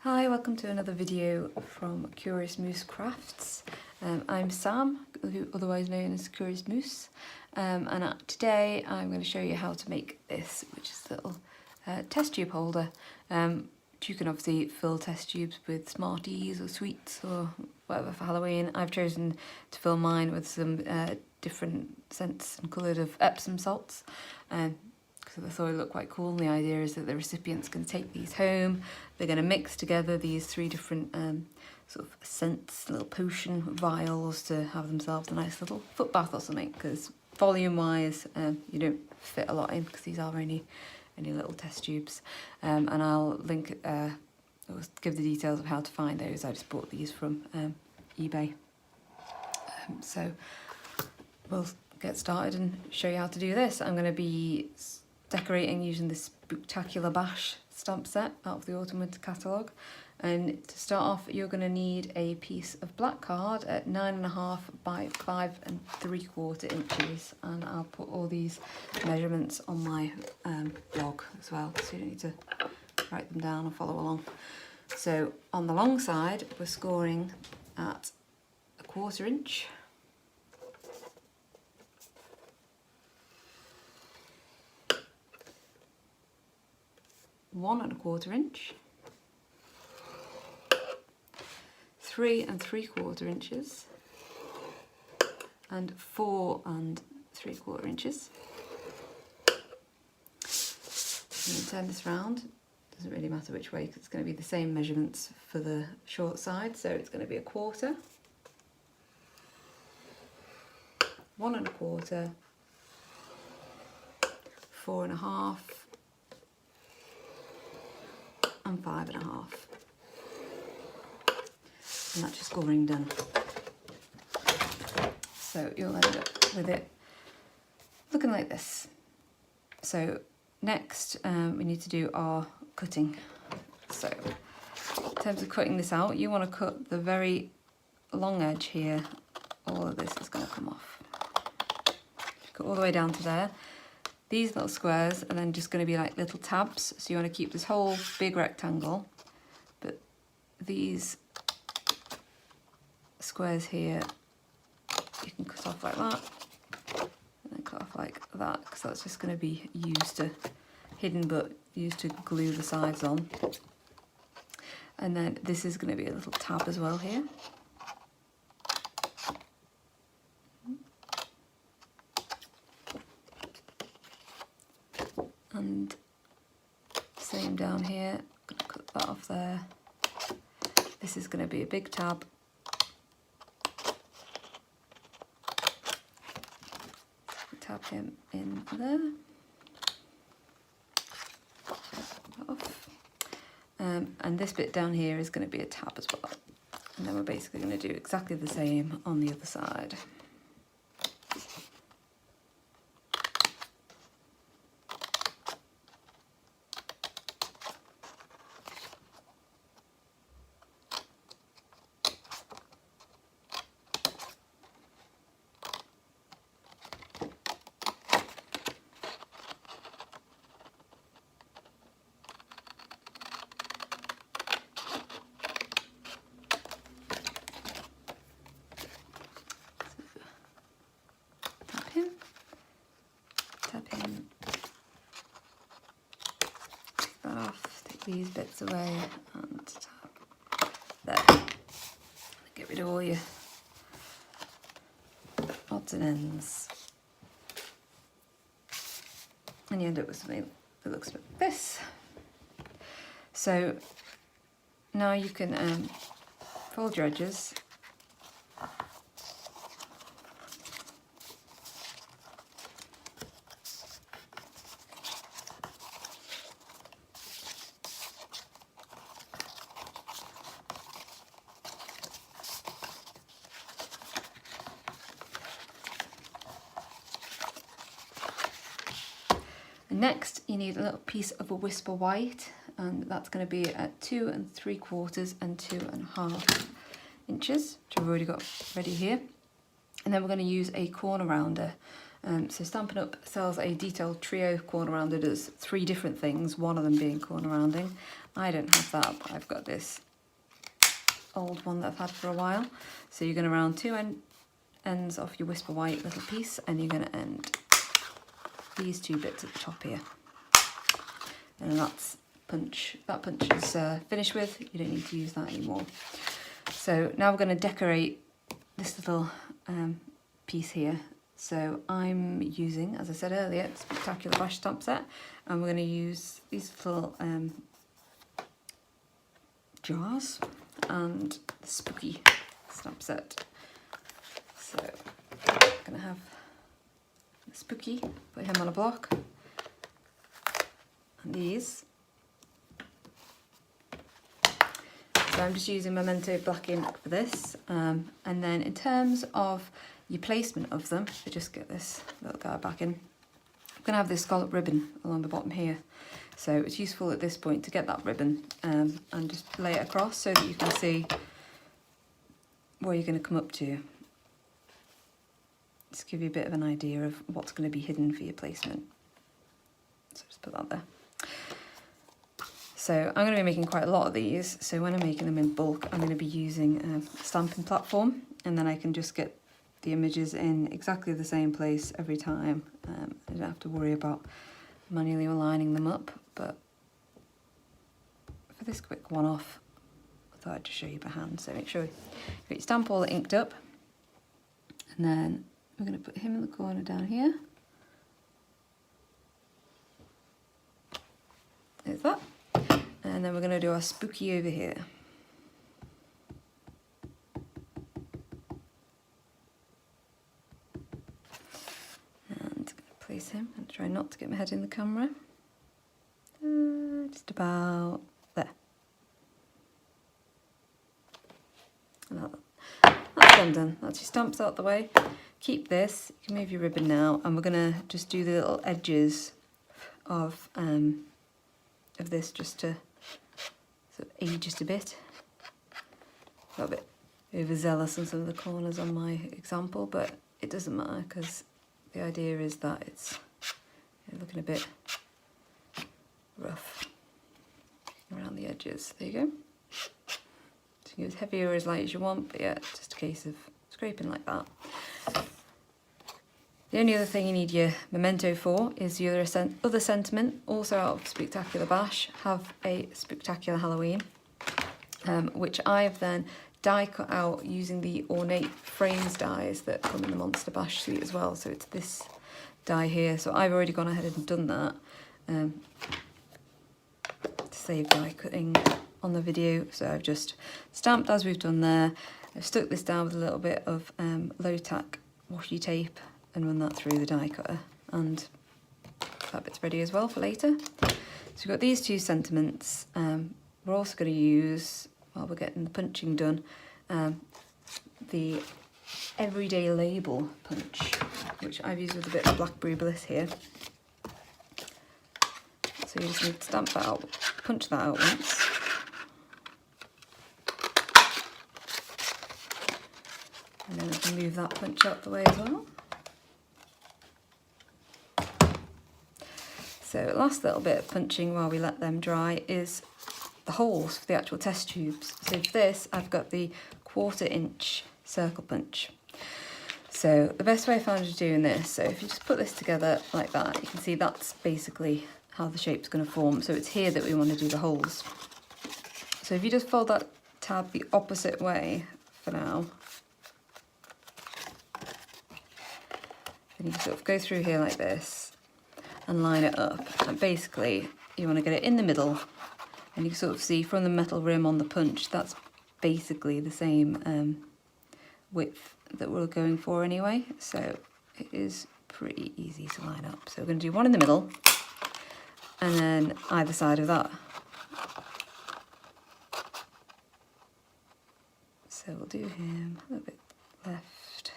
Hi, welcome to another video from Curious Moose Crafts. I'm Sam, otherwise known as Curious Moose, and today I'm going to show you how to make this, which is a little test tube holder. You can obviously fill test tubes with Smarties or sweets or whatever for Halloween. I've chosen to fill mine with some different scents and coloured of Epsom salts. Because I thought it looked quite cool, and the idea is that the recipient's going to take these home. They're going to mix together these three different sort of scents, little potion vials, to have themselves a nice little foot bath or something, because volume wise you don't fit a lot in because these are only little test tubes. And I'll link, I'll give the details of how to find those. I just bought these from eBay. So we'll get started and show you how to do this. I'm going to be decorating using this Spooktacular Bash stamp set out of the Autumn Winter catalogue. And to start off, you're going to need a piece of black card at 9.5 by 5 3/4 inches, and I'll put all these measurements on my blog as well, so you don't need to write them down or follow along. So on the long side, we're scoring at 1/4 inch. 1 1/4 inch, 3 3/4 inches, and 4 3/4 inches. I'm going to turn this round. Doesn't really matter which way because it's going to be the same measurements for the short side. So it's going to be 1/4, 1 1/4, 4 1/2. And 5 1/2, and that's your scoring done. So you'll end up with it looking like this. So next we need to do our cutting. So in terms of cutting this out, you want to cut the very long edge here. All of this is going to come off. Cut all the way down to there. These little squares are then just going to be like little tabs, so you want to keep this whole big rectangle, but these squares here you can cut off like that, and then cut off like that, because that's just going to be hidden but used to glue the sides on. And then this is going to be a little tab as well here. And same down here, I'm going to cut that off there. This is going to be a big tab. Tab him in there. Off. And this bit down here is going to be a tab as well. And then we're basically going to do exactly the same on the other side. Tap in, take that off, take these bits away, and tap there. Get rid of all your odds and ends, and you end up with something that looks like this. So now you can fold your edges. Next, you need a little piece of a Whisper White, and that's going to be at 2 3/4 and 2 1/2 inches, which I've already got ready here. And then we're going to use a corner rounder, So Stampin' Up sells a detailed trio corner rounder. Does 3 different things, one of them being corner rounding. I don't have that, but I've got this old one that I've had for a while. So you're going to round 2 ends off your Whisper White little piece, and you're going to end these 2 bits at the top here. And that punch is finished with. You don't need to use that anymore. So now we're going to decorate this little piece here. So I'm using, as I said earlier, Spectacular Bash stamp set, and we're going to use these little jars and the Spooky stamp set. So I'm going to have the Spooky, put him on a block, and these. So I'm just using Memento black ink for this, and then in terms of your placement of them, so just get this little guy back in. I'm going to have this scallop ribbon along the bottom here, so it's useful at this point to get that ribbon and just lay it across so that you can see where you're going to come up to. Just give you a bit of an idea of what's going to be hidden for your placement. So just put that there. So I'm going to be making quite a lot of these, so when I'm making them in bulk, I'm going to be using a Stampin' platform, and then I can just get the images in exactly the same place every time. I don't have to worry about manually aligning them up, but for this quick one-off, I thought I'd just show you by hand. So make sure you get your stamp all inked up, and then we're going to put him in the corner down here. There's that. And then we're going to do our Spooky over here. And place him and try not to get my head in the camera. Just about there. And that's them done. That's your stamps out the way. Keep this. You can move your ribbon now, and we're going to just do the little edges of this just to sort of aid just a bit. Got a bit overzealous on some of the corners on my example, but it doesn't matter because the idea is that it's looking a bit rough around the edges. There you go. So you can go as heavy or as light as you want, but yeah, it's just a case of scraping like that. The only other thing you need your Memento for is your other sentiment, also out of Spectacular Bash, have a Spectacular Halloween, which I've then die cut out using the ornate frames dies that come in the Monster Bash suite as well. So it's this die here. So I've already gone ahead and done that to save die cutting on the video. So I've just stamped as we've done there. I've stuck this down with a little bit of low tack washi tape and run that through the die cutter, and that bit's ready as well for later. So we've got these 2 sentiments. We're also going to use, while we're getting the punching done, the Everyday Label punch, which I've used with a bit of Blackberry Bliss here. So you just need to stamp that out, punch that out once. And then I can move that punch out the way as well. So last little bit of punching while we let them dry is the holes for the actual test tubes. So for this, I've got the 1/4 inch circle punch. So the best way I found of doing this, so if you just put this together like that, you can see that's basically how the shape's going to form. So it's here that we want to do the holes. So if you just fold that tab the opposite way for now, then you sort of go through here like this and line it up, and basically you want to get it in the middle, and you can sort of see from the metal rim on the punch that's basically the same width that we're going for anyway, so it is pretty easy to line up. So we're going to do one in the middle and then either side of that. So we'll do him a little bit left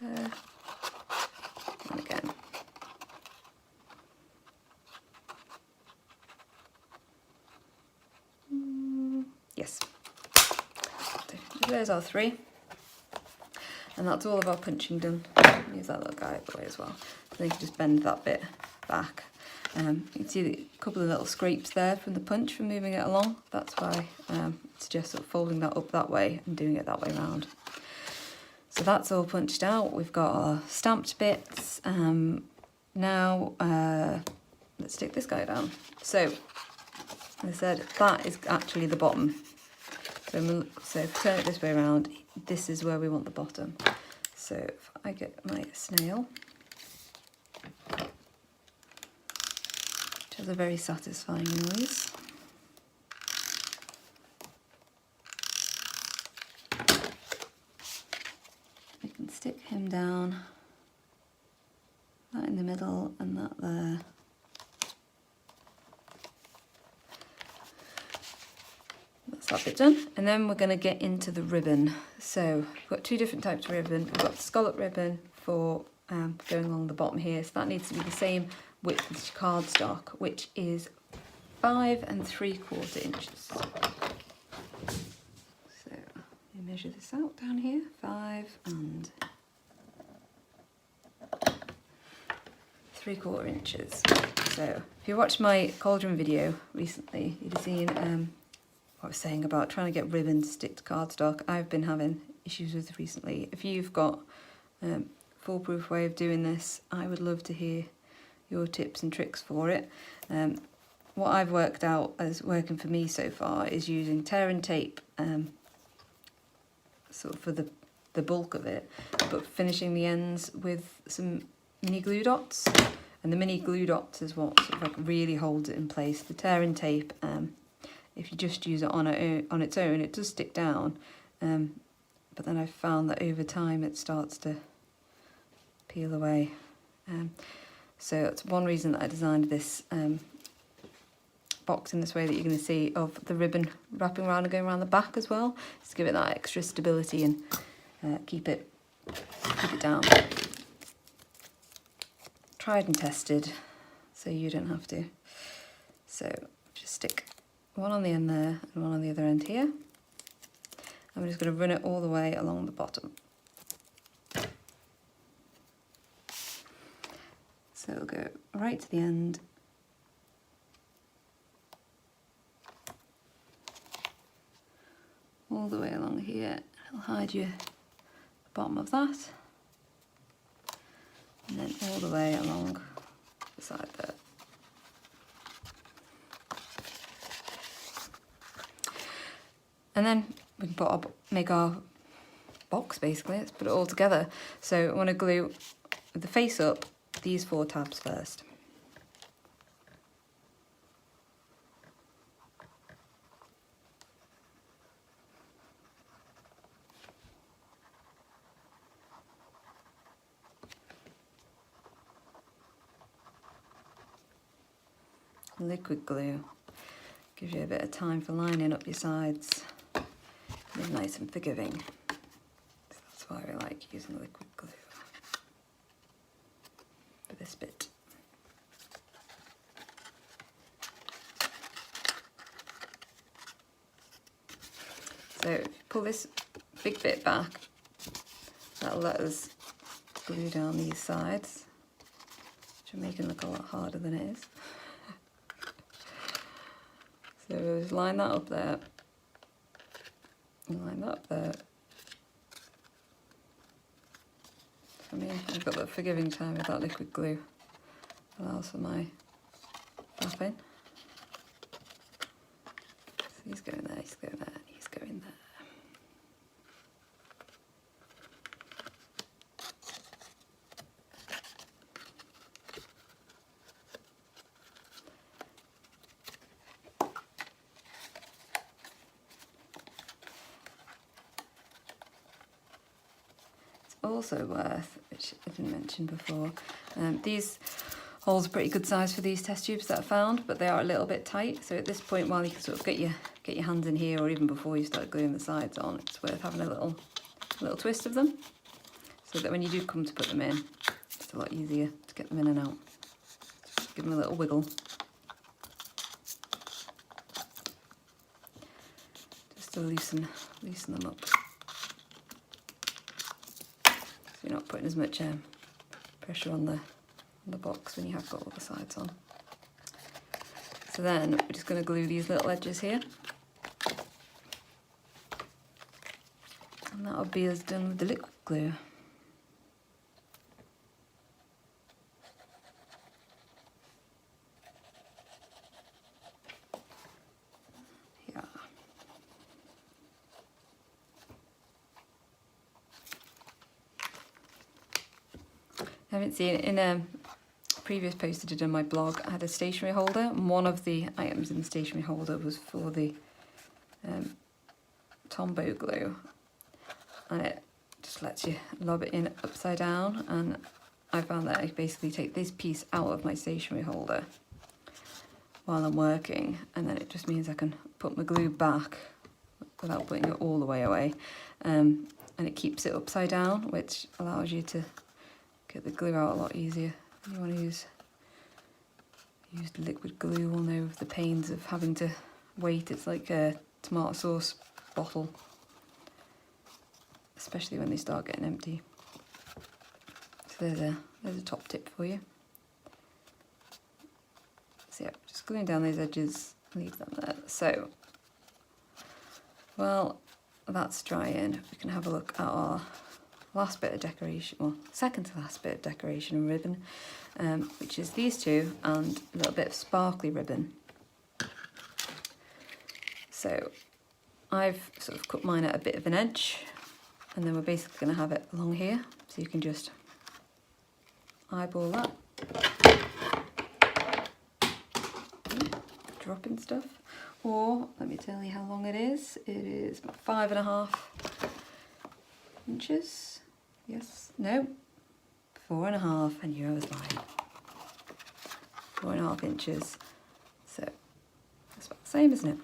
there, and again. Yes. So there's our 3. And that's all of our punching done. Use that little guy out the way as well. So you can just bend that bit back. You can see a couple of little scrapes there from the punch from moving it along. That's why I suggest sort of folding that up that way and doing it that way around. So that's all punched out. We've got our stamped bits. Now let's stick this guy down. So as I said, that is actually the bottom. So if I turn it this way around, this is where we want the bottom. So if I get my snail, which has a very satisfying noise. We can stick him down, that in the middle and that there. That's that bit done. And then we're going to get into the ribbon. So we've got two different types of ribbon. We've got the scallop ribbon for going along the bottom here. So that needs to be the same width as cardstock, which is 5 3/4 inches. So let me measure this out down here, 5 3/4 inches. So if you watched my cauldron video recently, you'd have seen what I was saying about trying to get ribbon to stick to cardstock. I've been having issues with it recently. If you've got a foolproof way of doing this, I would love to hear your tips and tricks for it. What I've worked out as working for me so far is using tear and tape sort of for the bulk of it, but finishing the ends with some mini glue dots. And the mini glue dots is what sort of like really holds it in place. The tear and tape, if you just use it on its own, it does stick down. But then I've found that over time it starts to peel away. So that's one reason that I designed this box in this way that you're going to see, of the ribbon wrapping around and going around the back as well, just to give it that extra stability and keep it down. Tried and tested, so you don't have to. So just stick one on the end there and one on the other end here. I'm just going to run it all the way along the bottom. So it'll go right to the end. All the way along here. It'll hide the bottom of that. And then all the way along the side there. And then we can make our box basically. Let's put it all together. So I want to glue the face up these 4 tabs first. Liquid glue gives you a bit of time for lining up your sides. It's nice and forgiving. So that's why I like using liquid glue for this bit. So if you pull this big bit back, that'll let us glue down these sides, which are making it look a lot harder than it is. So we'll just line that up there, and line that up there. For me, I've got that forgiving time with that liquid glue. Allows for my wrapping. So he's going there, he's going there, and he's going there. Also worth, which I didn't mention before, these holes are pretty good size for these test tubes that I found, but they are a little bit tight. So at this point, while you can sort of get your hands in here, or even before you start gluing the sides on, it's worth having a little twist of them, so that when you do come to put them in, it's a lot easier to get them in and out. Just give them a little wiggle, just to loosen them up. you're not putting as much pressure on the box when you have got all the sides on. So then we're just going to glue these little edges here. And that'll be us done with the liquid glue. Yeah. I haven't seen it in a previous post I did on my blog. I had a stationery holder, and one of the items in the stationery holder was for the Tombow glue, and it just lets you lob it in upside down. And I found that I basically take this piece out of my stationery holder while I'm working, and then it just means I can put my glue back without putting it all the way away, and it keeps it upside down, which allows you to get the glue out a lot easier. If you want to use liquid glue, will know of the pains of having to wait. It's like a tomato sauce bottle, especially when they start getting empty. So there's a top tip for you. So yeah, just gluing down those edges, leave them there. So, well, that's drying. We can have a look at our last bit of decoration, well, second to last bit of decoration ribbon, which is these two and a little bit of sparkly ribbon. So I've sort of cut mine at a bit of an edge, and then we're basically going to have it along here, so you can just eyeball that, dropping stuff. Or let me tell you how long it is. It is about 5.5 inches. Yes, no, 4.5, and you was lying. 4.5 inches. So that's about the same, isn't it?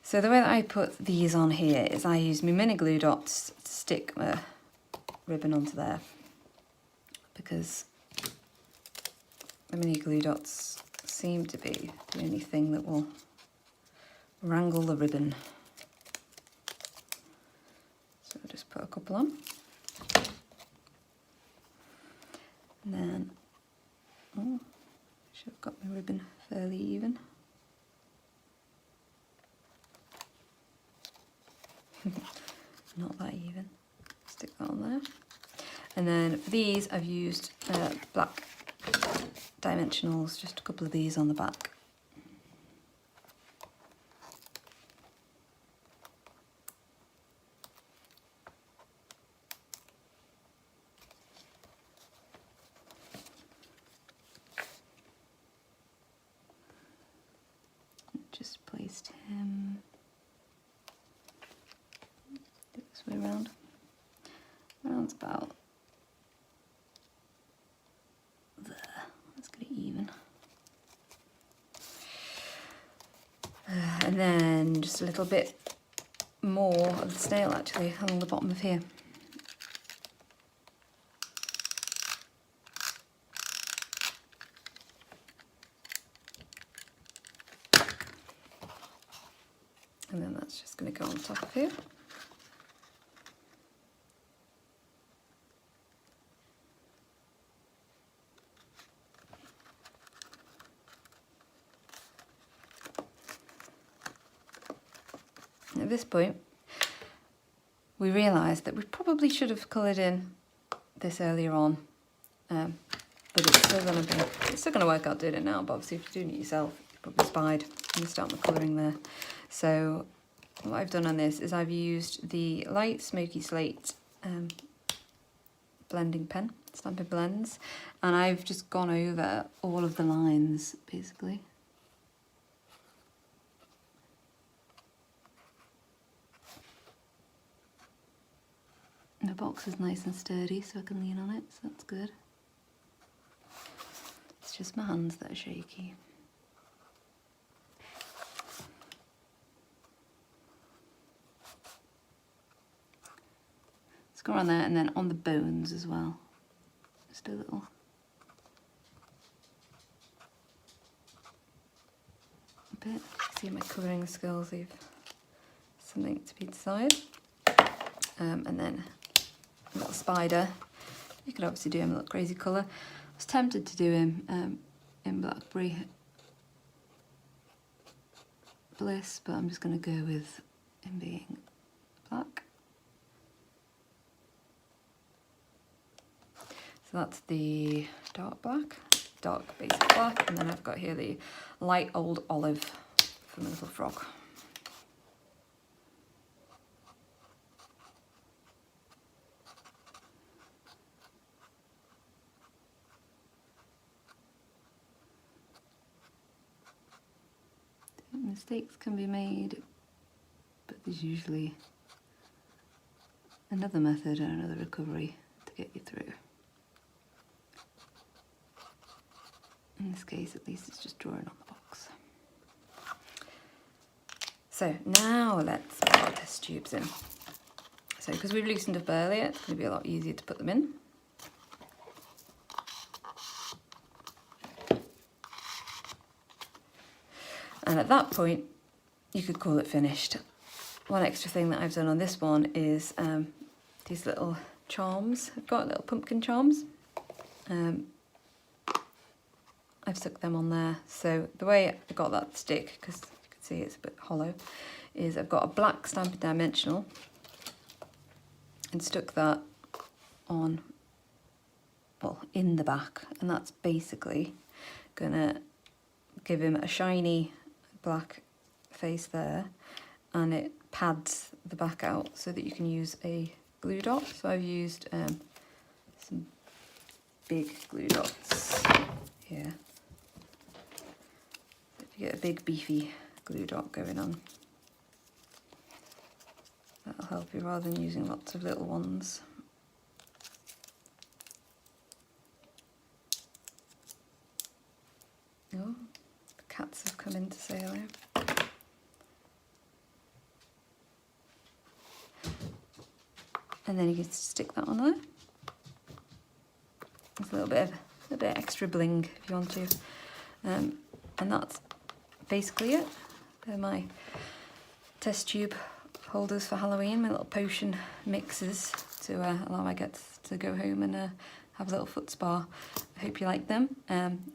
So the way that I put these on here is I use my mini glue dots to stick my ribbon onto there, because the mini glue dots seem to be the only thing that will wrangle the ribbon. So I'll just put a couple on. And then, oh, should have got my ribbon fairly even. Not that even. Stick that on there. And then for these I've used black dimensionals, just a couple of these on the back. Just placed him this way around. Around about there. Let's get it even. And then just a little bit more of the snail actually along the bottom of here. And then that's just going to go on top of here. At this point, we realised that we probably should have coloured in this earlier on, but it's still going to work out doing it now. But obviously, if you're doing it yourself, you probably spied and you start my colouring there. So what I've done on this is I've used the light smoky slate blending pen, Stampin' Blends, and I've just gone over all of the lines basically. The box is nice and sturdy, so I can lean on it, so that's good. It's just my hands that are shaky. Let's go around there, and then on the bones as well. Just a little. Bit. See my colouring skills, leave something to be desired. And then a little spider. You could obviously do him a little crazy colour. I was tempted to do him in Blackberry Bliss, but I'm just going to go with him being black. So that's the dark black, dark basic black, and then I've got here the light old olive for my little frog. Mistakes can be made, but there's usually another method and another recovery to get you through. In this case, at least, it's just drawing on the box. So now let's put our test tubes in. So because we've loosened up earlier, it's going to be a lot easier to put them in. And at that point, you could call it finished. One extra thing that I've done on this one is these little charms. I've got little pumpkin charms. I've stuck them on there. So the way I got that to stick, because you can see it's a bit hollow, is I've got a black Stampin' Dimensional and stuck that on, well, in the back, and that's basically gonna give him a shiny black face there, and it pads the back out so that you can use a glue dot. So I've used some big glue dots here. So if you get a big beefy glue dot going on, that'll help you rather than using lots of little ones. Oh, the cats have come in to say hello. And then you can stick that on there. It's a little bit extra bling if you want to. And that's basically it. They're my test tube holders for Halloween, my little potion mixes to allow my cats to go home and have a little foot spa. I hope you like them.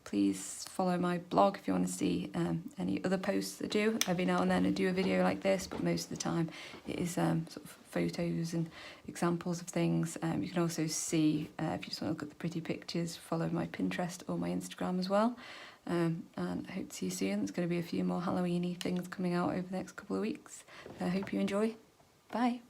Please follow my blog if you want to see any other posts I do. Every now and then I do a video like this, but most of the time it is sort of photos and examples of things. You can also see, if you just want to look at the pretty pictures, follow my Pinterest or my Instagram as well. And I hope to see you soon. There's going to be a few more Halloween-y things coming out over the next couple of weeks. I hope you enjoy. Bye.